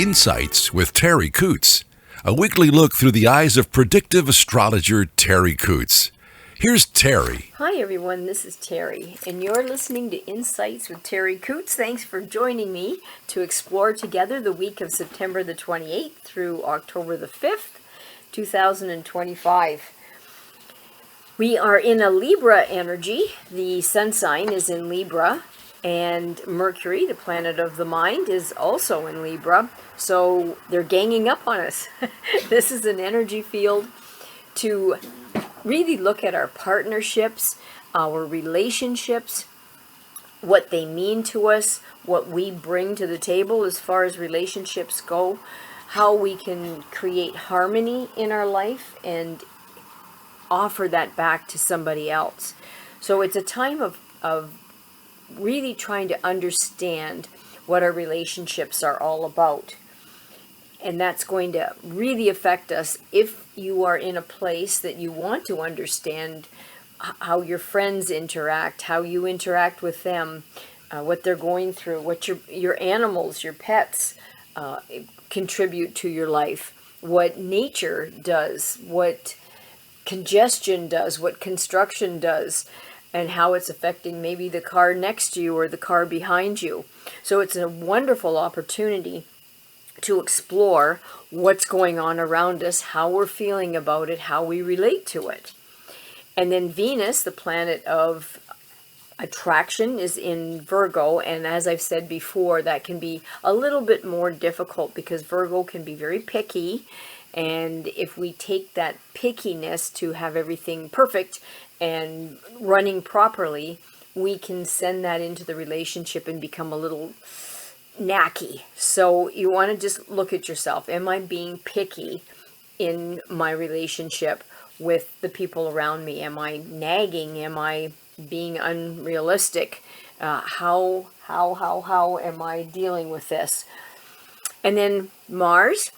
Insights with Terri Coots, a weekly look through the eyes of predictive astrologer Terri Coots. Here's Terri. Hi everyone, this is Terri, and you're listening to Insights with Terri Coots. Thanks for joining me to explore together the week of September the 28th through October the 5th, 2025. We are in a Libra energy. The sun sign is in Libra, and Mercury, the planet of the mind, is also in Libra. So they're ganging up on us. This is an energy field to really look at our partnerships, our relationships, what they mean to us, what we bring to the table as far as relationships go, how we can create harmony in our life and offer that back to somebody else. So it's a time of really trying to understand what our relationships are all about. And that's going to really affect us if you are in a place that you want to understand how your friends interact, how you interact with them, what they're going through, what your animals, your pets contribute to your life, what nature does, what congestion does, what construction does, and how it's affecting maybe the car next to you or the car behind you. So it's a wonderful opportunity to explore what's going on around us, how we're feeling about it, how we relate to it. And then Venus, the planet of attraction, is in Virgo, and as I've said before, that can be a little bit more difficult because Virgo can be very picky, and if we take that pickiness to have everything perfect and running properly, we can send that into the relationship and become a little knacky. So you want to just look at yourself. Am I being picky in my relationship with the people around me? Am I nagging? Am I being unrealistic? How am I dealing with this? And then Mars,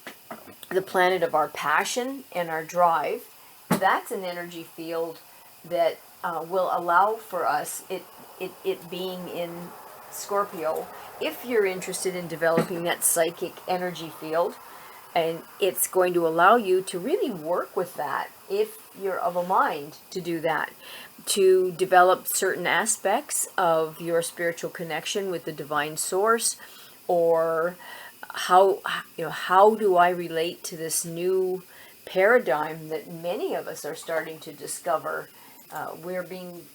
the planet of our passion and our drive, that's an energy field that will allow for us, it being in Scorpio, if you're interested in developing that psychic energy field, and it's going to allow you to really work with that if you're of a mind to do that, to develop certain aspects of your spiritual connection with the divine source, or how do I relate to this new paradigm that many of us are starting to discover. We're being,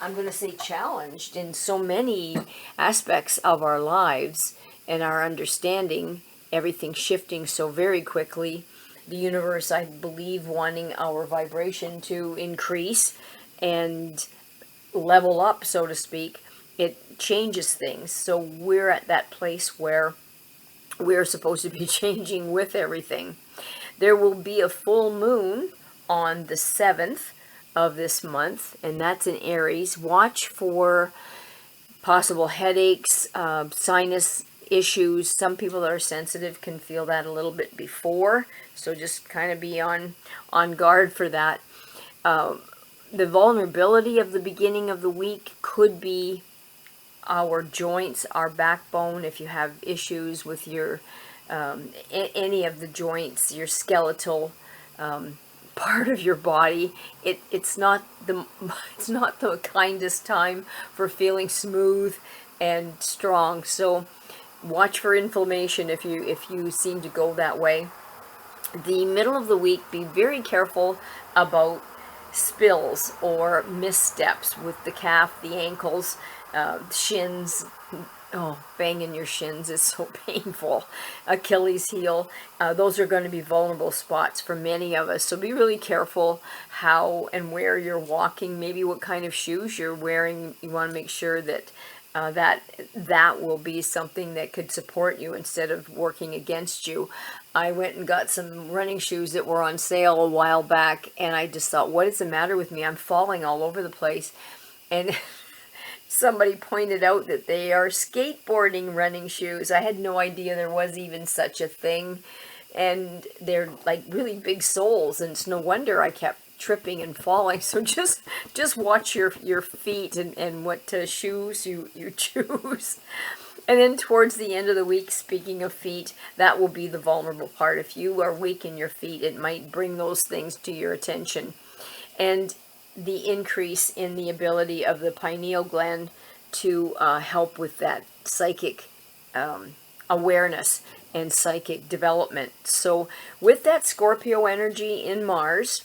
I'm going to say, challenged in so many aspects of our lives and our understanding, everything shifting so very quickly. The universe, I believe, wanting our vibration to increase and level up, so to speak. It changes things. So we're at that place where we're supposed to be changing with everything. There will be a full moon on the 7th of this month, and that's in Aries. Watch for possible headaches, sinus issues. Some people that are sensitive can feel that a little bit before, so just kind of be on guard for that. The vulnerability of the beginning of the week could be our joints, our backbone. If you have issues with your any of the joints, your skeletal part of your body, it's not the kindest time for feeling smooth and strong. So watch for inflammation if you seem to go that way. The middle of the week, be very careful about spills or missteps with the calf, the ankles, shins. Oh, banging your shins is so painful. Achilles heel. Those are going to be vulnerable spots for many of us. So be really careful how and where you're walking. Maybe what kind of shoes you're wearing. You want to make sure that that will be something that could support you instead of working against you. I went and got some running shoes that were on sale a while back, and I just thought, what is the matter with me? I'm falling all over the place. And somebody pointed out that they are skateboarding running shoes. I had no idea there was even such a thing. And they're like really big soles, and it's no wonder I kept tripping and falling. So just watch your feet and what shoes you choose. And then towards the end of the week, speaking of feet, that will be the vulnerable part. If you are weak in your feet, it might bring those things to your attention. And the increase in the ability of the pineal gland to help with that psychic awareness and psychic development. So with that Scorpio energy in Mars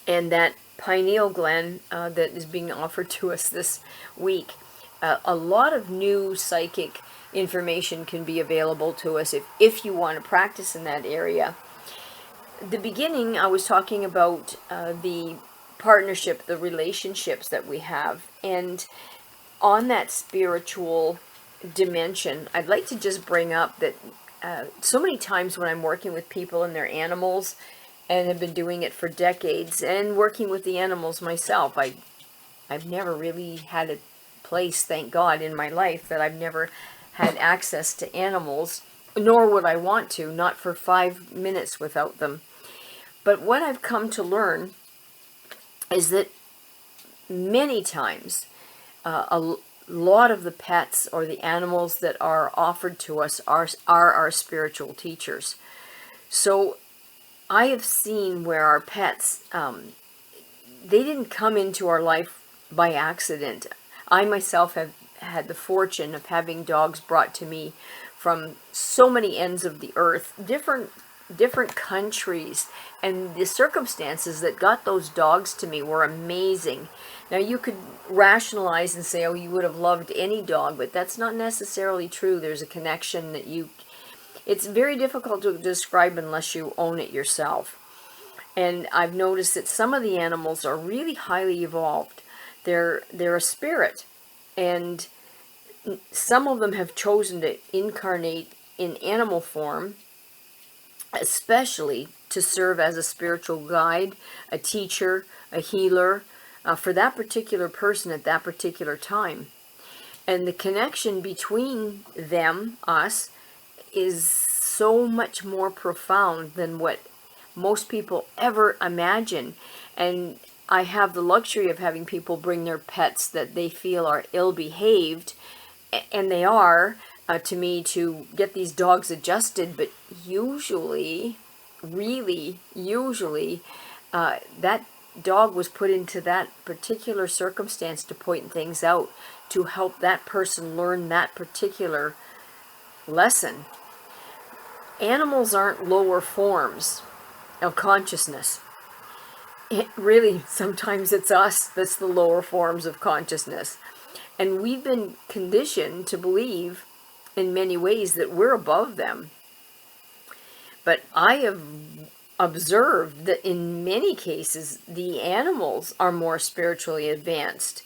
and that pineal gland that is being offered to us this week, a lot of new psychic information can be available to us if you want to practice in that area. The beginning, I was talking about the partnership, the relationships that we have, and on that spiritual dimension, I'd like to just bring up that so many times when I'm working with people and their animals, and have been doing it for decades, and working with the animals myself, I've never really had a place, thank God, in my life that I've never had access to animals, nor would I want to, not for 5 minutes without them. But what I've come to learn is that many times a lot of the pets or the animals that are offered to us are our spiritual teachers. So I have seen where our pets, they didn't come into our life by accident. I myself have had the fortune of having dogs brought to me from so many ends of the earth, different countries, and the circumstances that got those dogs to me were amazing. Now you could rationalize and say, oh, you would have loved any dog, but that's not necessarily true. There's a connection that it's very difficult to describe unless you own it yourself. And I've noticed that some of the animals are really highly evolved. They're a spirit, and some of them have chosen to incarnate in animal form, especially to serve as a spiritual guide, a teacher, a healer, for that particular person at that particular time. And the connection between them, us, is so much more profound than what most people ever imagine. And I have the luxury of having people bring their pets that they feel are ill-behaved, and they are, to me, to get these dogs adjusted. But usually, that dog was put into that particular circumstance to point things out, to help that person learn that particular lesson. Animals aren't lower forms of consciousness. Really, sometimes it's us that's the lower forms of consciousness. And we've been conditioned to believe in many ways that we're above them. But I have observed that in many cases, the animals are more spiritually advanced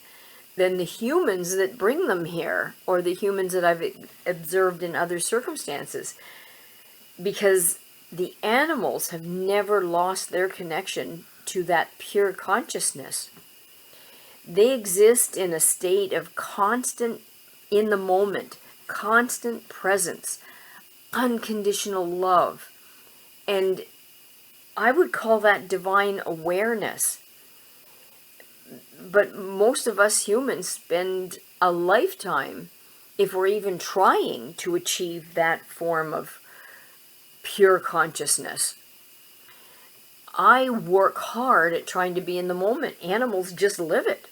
than the humans that bring them here, or the humans that I've observed in other circumstances. Because the animals have never lost their connection to that pure consciousness. They exist in a state of constant, in the moment, constant presence, unconditional love. And I would call that divine awareness. But most of us humans spend a lifetime, if we're even trying to achieve that form of pure consciousness. I work hard at trying to be in the moment. Animals just live it.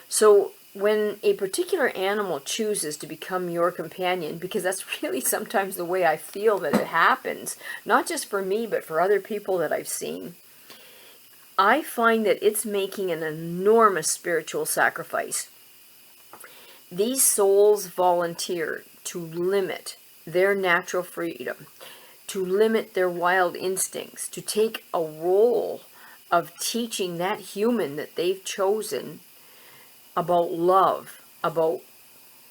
So when a particular animal chooses to become your companion, because that's really sometimes the way I feel that it happens, not just for me, but for other people that I've seen, I find that it's making an enormous spiritual sacrifice. These souls volunteer to limit their natural freedom, to limit their wild instincts, to take a role of teaching that human that they've chosen about love, about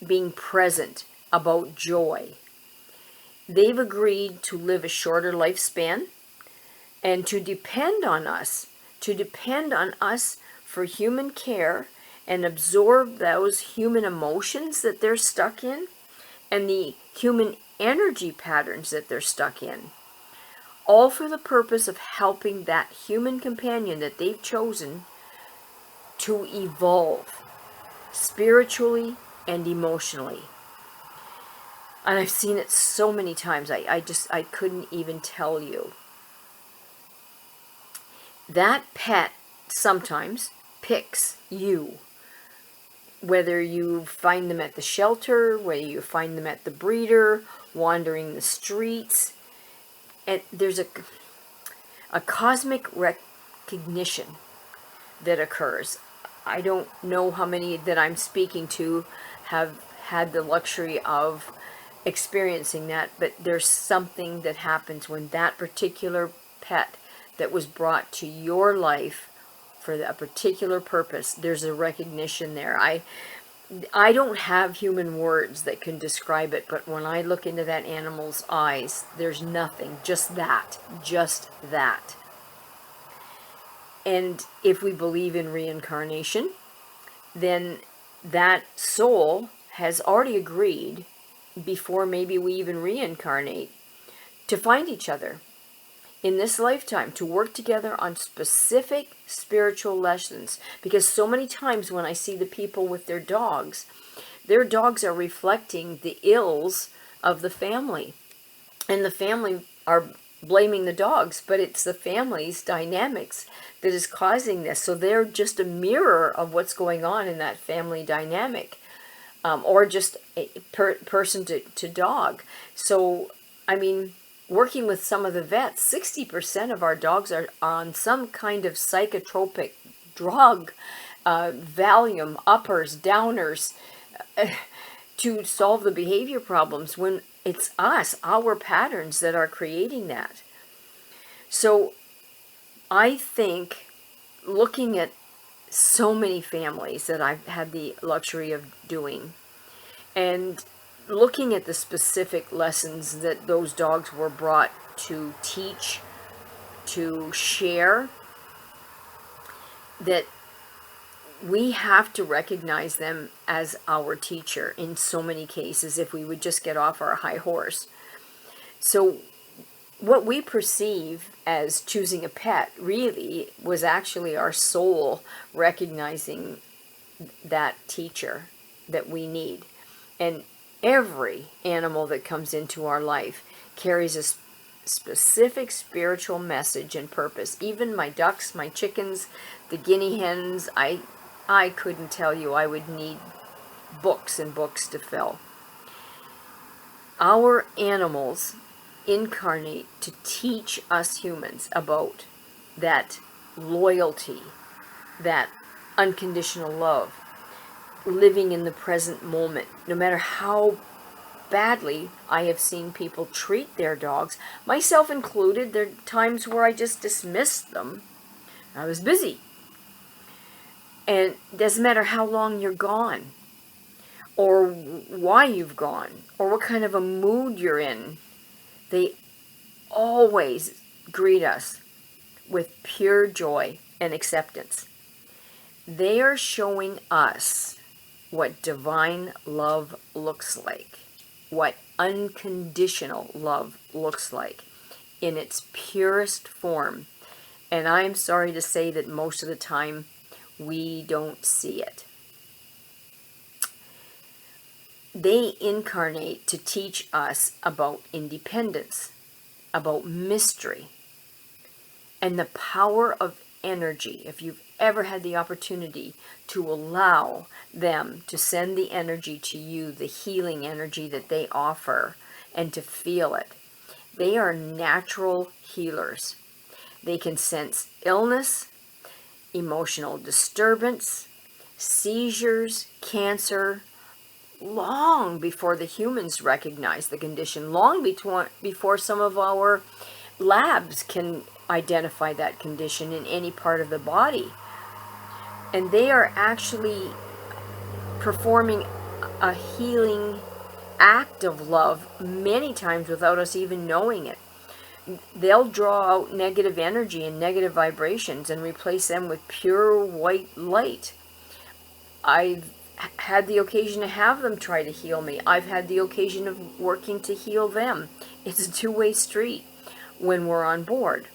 being present, about joy. They've agreed to live a shorter lifespan and to depend on us for human care and absorb those human emotions that they're stuck in and the human energy patterns that they're stuck in, all for the purpose of helping that human companion that they've chosen to evolve spiritually and emotionally. And I've seen it so many times, I couldn't even tell you. That pet sometimes picks you. Whether you find them at the shelter, whether you find them at the breeder, wandering the streets, and there's a cosmic recognition that occurs. I don't know how many that I'm speaking to have had the luxury of experiencing that, but there's something that happens when that particular pet that was brought to your life for a particular purpose, there's a recognition there. I don't have human words that can describe it, but when I look into that animal's eyes, there's nothing, just that, just that. And if we believe in reincarnation, then that soul has already agreed, before maybe we even reincarnate, to find each other in this lifetime, to work together on specific spiritual lessons. Because so many times when I see the people with their dogs are reflecting the ills of the family. And the family are blaming the dogs, but it's the family's dynamics that is causing this. So they're just a mirror of what's going on in that family dynamic, or just a person to dog. So, I mean, working with some of the vets, 60% of our dogs are on some kind of psychotropic drug, Valium, uppers, downers, to solve the behavior problems, when it's us, our patterns, that are creating that. So I think, looking at so many families that I've had the luxury of doing, and looking at the specific lessons that those dogs were brought to teach, to share, that we have to recognize them as our teacher in so many cases, if we would just get off our high horse. So what we perceive as choosing a pet really was actually our soul recognizing that teacher that we need. And every animal that comes into our life carries a specific spiritual message and purpose. Even my ducks, my chickens, the guinea hens, I couldn't tell you. I would need books and books to fill. Our animals incarnate to teach us humans about that loyalty, that unconditional love, living in the present moment. No matter how badly I have seen people treat their dogs, myself included, there are times where I just dismissed them. I was busy. And it doesn't matter how long you're gone, or why you've gone, or what kind of a mood you're in, they always greet us with pure joy and acceptance. They are showing us what divine love looks like, what unconditional love looks like in its purest form. And I'm sorry to say that most of the time we don't see it. They incarnate to teach us about independence, about mystery, and the power of energy. If you've ever had the opportunity to allow them to send the energy to you, the healing energy that they offer, and to feel it, they are natural healers. They can sense illness, emotional disturbance, seizures, cancer, long before the humans recognize the condition, long before some of our labs can identify that condition in any part of the body. And they are actually performing a healing act of love many times without us even knowing it. They'll draw out negative energy and negative vibrations and replace them with pure white light. I've had the occasion to have them try to heal me. I've had the occasion of working to heal them. It's a two-way street when we're on board.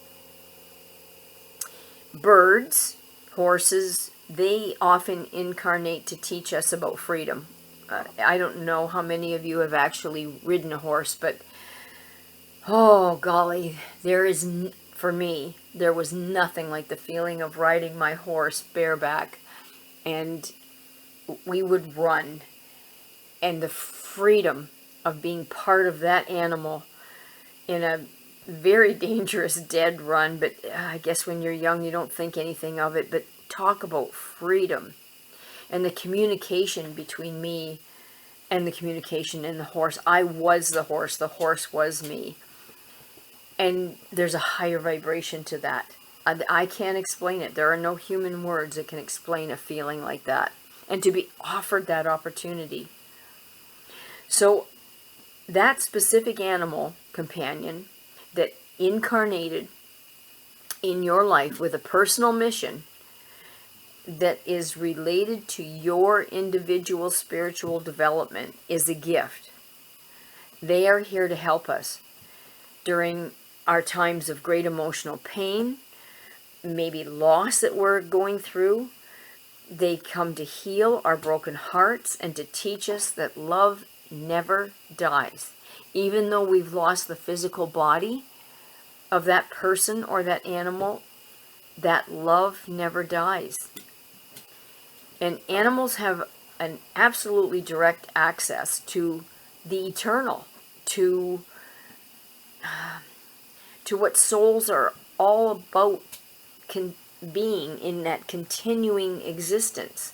Birds, horses, they often incarnate to teach us about freedom. I don't know how many of you have actually ridden a horse, but oh golly, for me, there was nothing like the feeling of riding my horse bareback, and we would run, and the freedom of being part of that animal in a very dangerous dead run. But I guess when you're young you don't think anything of it, but talk about freedom and the communication between me and the communication in the horse. I was the horse was me, and there's a higher vibration to that. I can't explain it. There are no human words that can explain a feeling like that, and to be offered that opportunity. So that specific animal companion that incarnated in your life with a personal mission that is related to your individual spiritual development is a gift. They are here to help us during our times of great emotional pain, maybe loss that we're going through. They come to heal our broken hearts and to teach us that love never dies. Even though we've lost the physical body of that person or that animal, that love never dies. And animals have an absolutely direct access to the eternal, to what souls are all about being in that continuing existence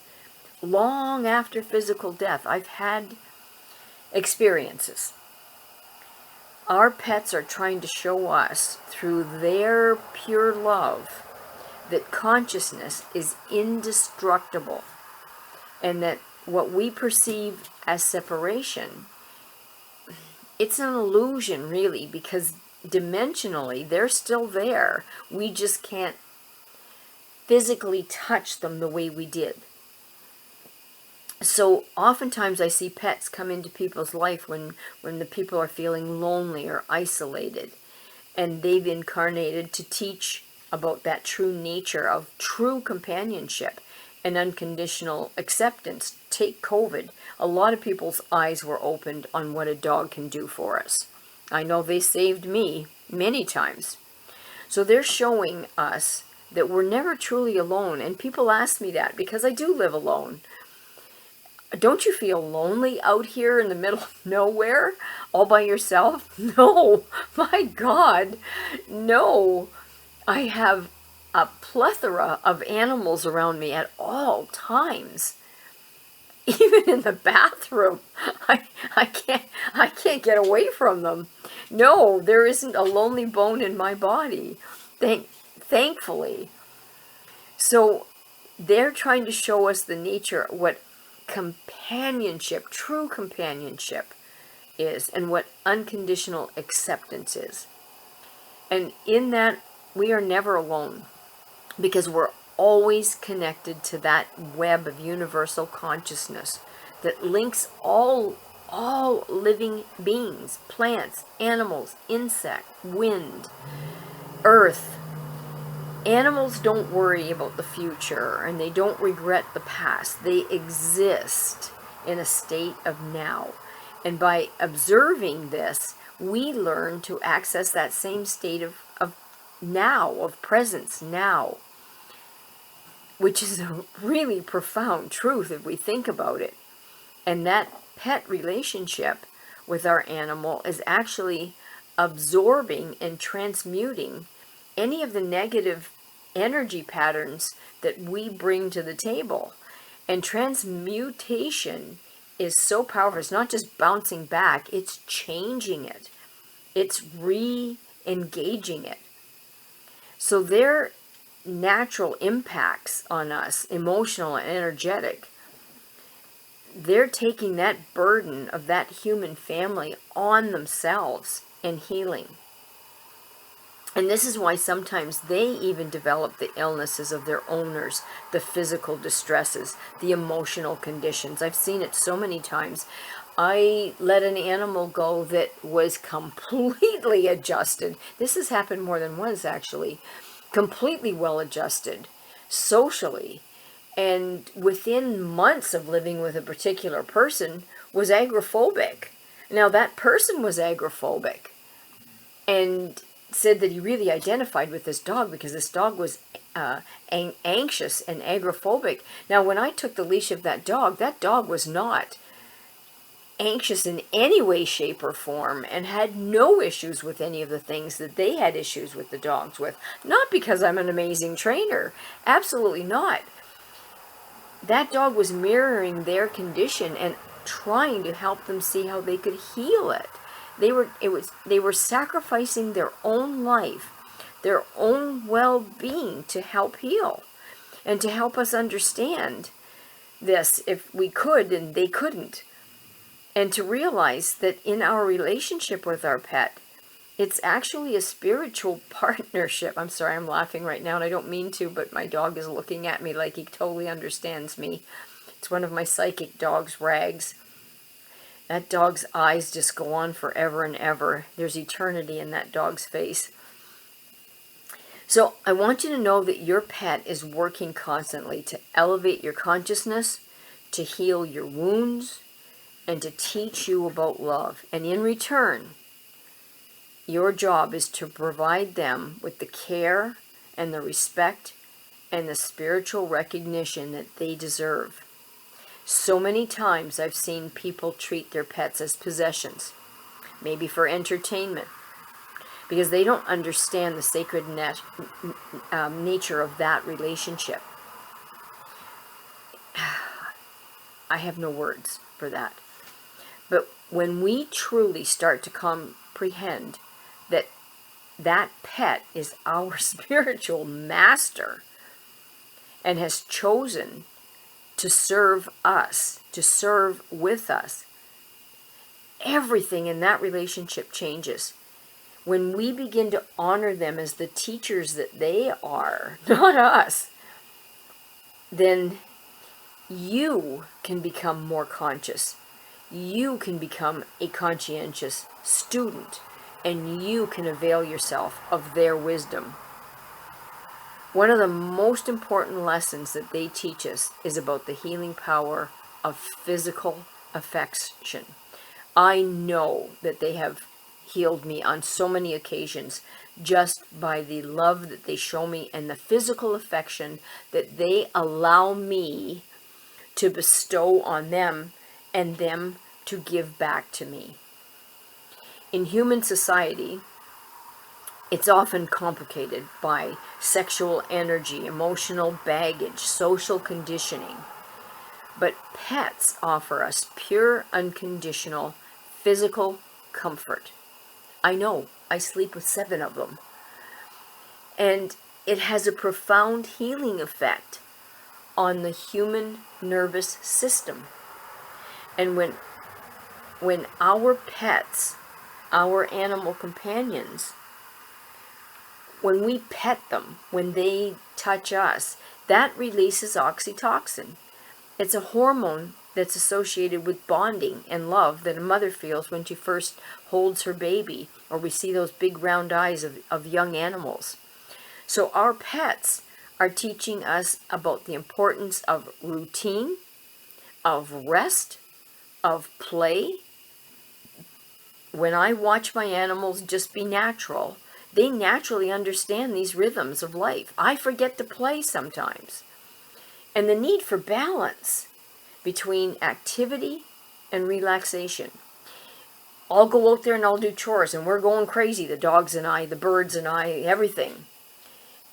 long after physical death. I've had experiences. Our pets are trying to show us through their pure love that consciousness is indestructible, and that what we perceive as separation, it's an illusion really, because dimensionally they're still there. We just can't physically touch them the way we did. So oftentimes I see pets come into people's life when the people are feeling lonely or isolated, and they've incarnated to teach about that true nature of true companionship and unconditional acceptance. Take COVID. A lot of people's eyes were opened on what a dog can do for us. I know they saved me many times. So they're showing us that we're never truly alone. And people ask me that because I do live alone. Don't you feel lonely out here in the middle of nowhere all by yourself? No, my God, no. I have a plethora of animals around me at all times. Even in the bathroom, I can't get away from them. No, there isn't a lonely bone in my body, thankfully. So they're trying to show us the nature, what companionship, true companionship is, and what unconditional acceptance is. And in that, we are never alone, because we're always connected to that web of universal consciousness that links all living beings, plants, animals, insect, wind, earth. Animals don't worry about the future, and they don't regret the past. They exist in a state of now. And by observing this, we learn to access that same state of now, of presence now, which is a really profound truth if we think about it. And that pet relationship with our animal is actually absorbing and transmuting any of the negative energy patterns that we bring to the table. And transmutation is so powerful. It's not just bouncing back, it's changing it. It's re-engaging it. So their natural impacts on us, emotional and energetic, they're taking that burden of that human family on themselves and healing. And this is why sometimes they even develop the illnesses of their owners, the physical distresses, the emotional conditions. I've seen it so many times. I let an animal go that was completely adjusted. This has happened more than once, actually. Completely well adjusted socially, and within months of living with a particular person was agoraphobic. Now that person was agoraphobic and said that he really identified with this dog because this dog was anxious and agoraphobic. Now when I took the leash of that dog was not anxious in any way, shape, or form, and had no issues with any of the things that they had issues with the dogs with. Not because I'm an amazing trainer. Absolutely not. That dog was mirroring their condition and trying to help them see how they could heal it. They were sacrificing their own life, their own well-being to help heal and to help us understand this if we could and they couldn't. And to realize that in our relationship with our pet, it's actually a spiritual partnership. I'm sorry, I'm laughing right now, and I don't mean to, but my dog is looking at me like he totally understands me. It's one of my psychic dogs, Rags. That dog's eyes just go on forever and ever. There's eternity in that dog's face. So I want you to know that your pet is working constantly to elevate your consciousness, to heal your wounds, and to teach you about love. And in return, your job is to provide them with the care and the respect and the spiritual recognition that they deserve. So many times I've seen people treat their pets as possessions, maybe for entertainment, because they don't understand the sacred nature of that relationship. I have no words for that. But when we truly start to comprehend that that pet is our spiritual master and has chosen to serve us, to serve with us, everything in that relationship changes. When we begin to honor them as the teachers that they are, not us, then you can become more conscious. You can become a conscientious student, and you can avail yourself of their wisdom. One of the most important lessons that they teach us is about the healing power of physical affection. I know that they have healed me on so many occasions just by the love that they show me and the physical affection that they allow me to bestow on them and them to give back to me. In human society, it's often complicated by sexual energy, emotional baggage, social conditioning. But pets offer us pure, unconditional, physical comfort. I know, I sleep with 7 of them. And it has a profound healing effect on the human nervous system. And when our pets, our animal companions, when we pet them, when they touch us, that releases oxytocin. It's a hormone that's associated with bonding and love that a mother feels when she first holds her baby, or we see those big round eyes of young animals. So our pets are teaching us about the importance of routine, of rest, of play. When I watch my animals just be natural, they naturally understand these rhythms of life. I forget to play sometimes. And the need for balance between activity and relaxation. I'll go out there and I'll do chores and we're going crazy, the dogs and I, the birds and I, everything.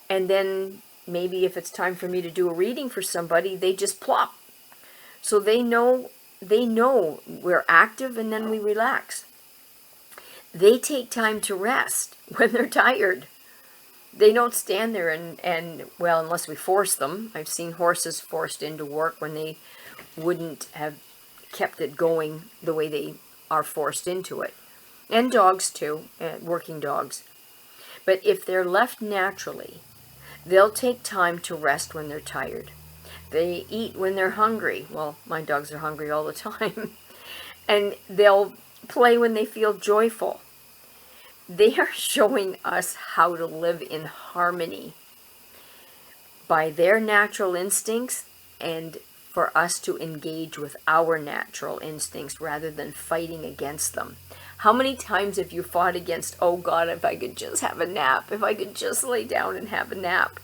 And then maybe if it's time for me to do a reading for somebody, they just plop. So they know we're active and then we relax. They take time to rest when they're tired. They don't stand there and well, unless we force them. I've seen horses forced into work when they wouldn't have kept it going the way they are forced into it. And dogs too, working dogs. But if they're left naturally, they'll take time to rest when they're tired. They eat when they're hungry. Well, my dogs are hungry all the time. And they'll play when they feel joyful. They are showing us how to live in harmony by their natural instincts and for us to engage with our natural instincts rather than fighting against them. How many times have you fought against, oh God, if I could just have a nap, if I could just lay down and have a nap?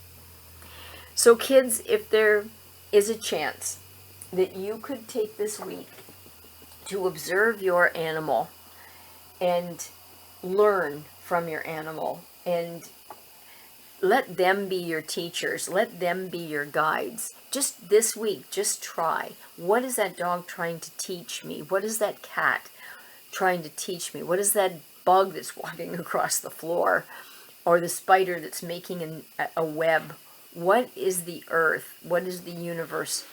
So kids, if there is a chance that you could take this week to observe your animal and learn from your animal and let them be your teachers, let them be your guides. Just this week, just try. What is that dog trying to teach me? What is that cat trying to teach me? What is that bug that's walking across the floor? Or the spider that's making a web? What is the earth? What is the universe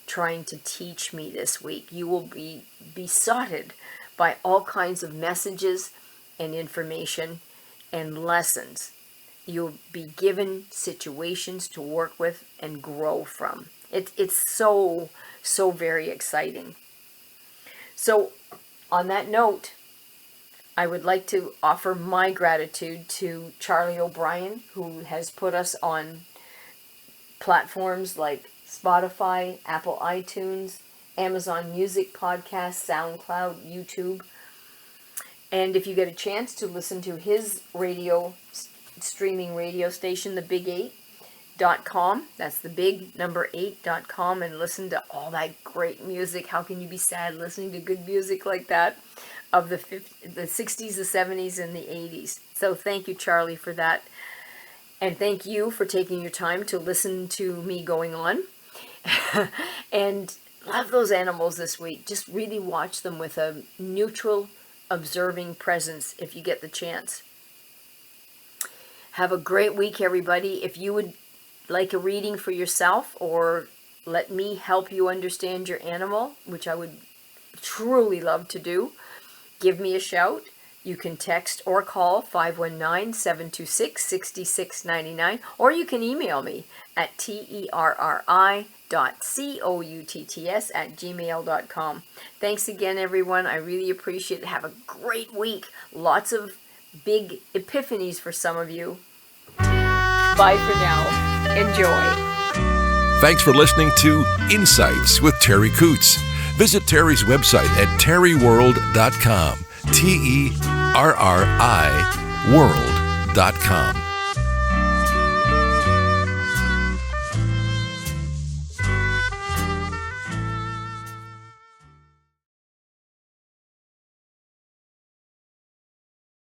trying to teach me this week? You will be besotted by all kinds of messages and information and lessons. You'll be given situations to work with and grow from. It's so very exciting. So on that note, I would like to offer my gratitude to Charlie O'Brien, who has put us on platforms like Spotify, Apple iTunes, Amazon Music Podcast, SoundCloud, YouTube. And if you get a chance to listen to his streaming radio station, the Big8.com, that's the big number 8.com, and listen to all that great music. How can you be sad listening to good music like that of the 60s, the 70s, and the 80s? So thank you, Charlie, for that. And thank you for taking your time to listen to me going on. And love those animals this week. Just really watch them with a neutral, observing presence if you get the chance. Have a great week, everybody. If you would like a reading for yourself or let me help you understand your animal, which I would truly love to do, give me a shout. You can text or call 519-726-6699, or you can email me at terri.coutts@gmail.com. Thanks again, everyone. I really appreciate it. Have a great week. Lots of big epiphanies for some of you. Bye for now. Enjoy. Thanks for listening to Insights with Terri Coots. Visit Terri's website at terriworld.com. TERRI world.com.